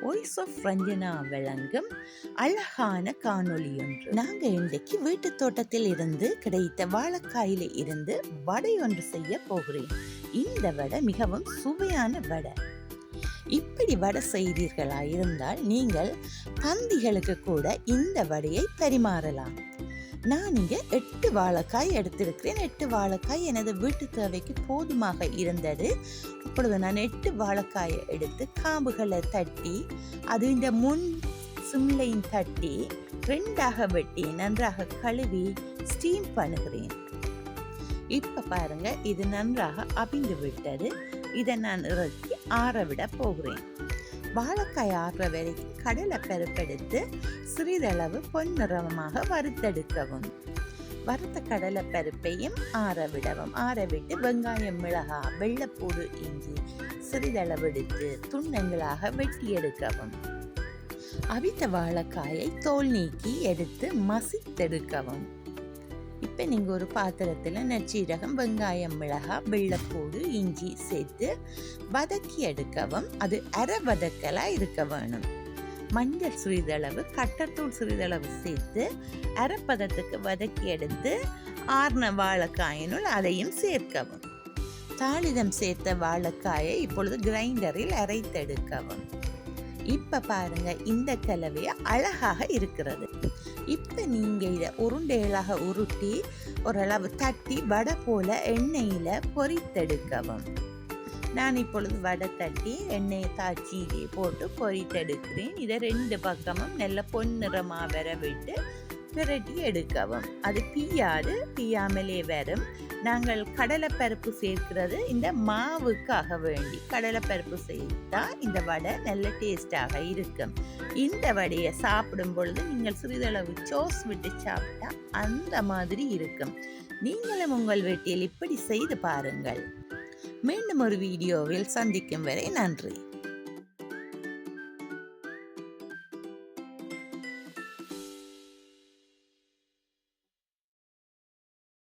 Voice of Ranjana வழங்கும் அழகான காணொளி ஒன்று. நாங்கள் இன்றைக்கு வீட்டு தோட்டத்தில் இருந்து கிடைத்த வாழைக்காயில இருந்து வடை ஒன்று செய்ய போகிறேன். இந்த வடை மிகவும் சுவையான வடை. இப்படி வடை செய்தீர்களா இருந்தால் நீங்கள் பந்திகளுக்கு கூட இந்த வடையை பரிமாறலாம். நான் இங்கே 8 வாழைக்காய் எடுத்திருக்கிறேன். 8 வாழைக்காய் எனது வீட்டு தேவைக்கு போதுமாக இருந்தது. அப்பொழுது நான் 8 வாழைக்காயை எடுத்து காம்புகளை தட்டி அது இந்த முன் சிம்லையும் தட்டி 2ஆக வெட்டி நன்றாக கழுவி ஸ்டீம் பண்ணுகிறேன். இப்போ பாருங்க, இது நன்றாக அவிந்து விட்டது. இதை நான் இறக்கி ஆற விட போகிறேன். வாழைக்காய் ஆறுற வரைக்கும் கடலை பருப்பெடுத்து சிறிதளவு பொன்னிறமாக வறுத்தெடுக்கவும். வறுத்த கடலை பருப்பையும் ஆற விடவும். ஆற விட்டு வெங்காயம், மிளகாய், வெள்ளைப்பூடு, இஞ்சி சிறிதளவு எடுத்து துண்டங்களாக வெட்டி எடுக்கவும். அவித்த வாழைக்காயை தோல் நீக்கி எடுத்து மசித்தெடுக்கவும். இப்போ நீங்கள் ஒரு பாத்திரத்தில் நச்சீரகம், வெங்காயம், மிளகாய், வெள்ளைப்பூடு, இஞ்சி சேர்த்து வதக்கி எடுக்கவும். அது அரை வதக்கலாக இருக்க வேணும். மஞ்சள் சிறிதளவு, கட்டத்தூள் சிறிதளவு சேர்த்து அரைப்பதத்துக்கு வதக்கி எடுத்து ஆறின வாழைக்காயினுள் அதையும் சேர்க்கவும். தாளிதம் சேர்த்த வாழைக்காயை இப்பொழுது கிரைண்டரில் அரைத்தெடுக்கவும். இப்போ பாருங்க, இந்த கலவையை அழகாக இருக்கிறது. இப்போ நீங்கள் இதை உருண்டைகளாக உருட்டி ஓரளவு தட்டி வடை போல எண்ணெயில் பொரித்தெடுக்கவும். நான் இப்பொழுது வடை தட்டி எண்ணெயை தாச்சியிலே போட்டு பொரித்தெடுக்கிறேன். இதை 2 பக்கமும் நல்ல பொன்னிறமாக வர விட்டு விரட்டி எடுக்கவும். அது பியாமலே வரும். நாங்கள் கடலைப்பருப்பு சேர்க்கிறது இந்த மாவுக்காக வேண்டி. கடலைப்பருப்பு சேர்த்தா இந்த வடை நல்ல டேஸ்டாக இருக்கும். இந்த வடையை சாப்பிடும் பொழுது நீங்கள் சிறிதளவு சோஸ் விட்டு சாப்பிட்டா அந்த மாதிரி இருக்கும். நீங்களும் உங்கள் வீட்டில் இப்படி செய்து பாருங்கள். மீண்டும் ஒரு வீடியோவில் சந்திக்கும் வரை நன்றி.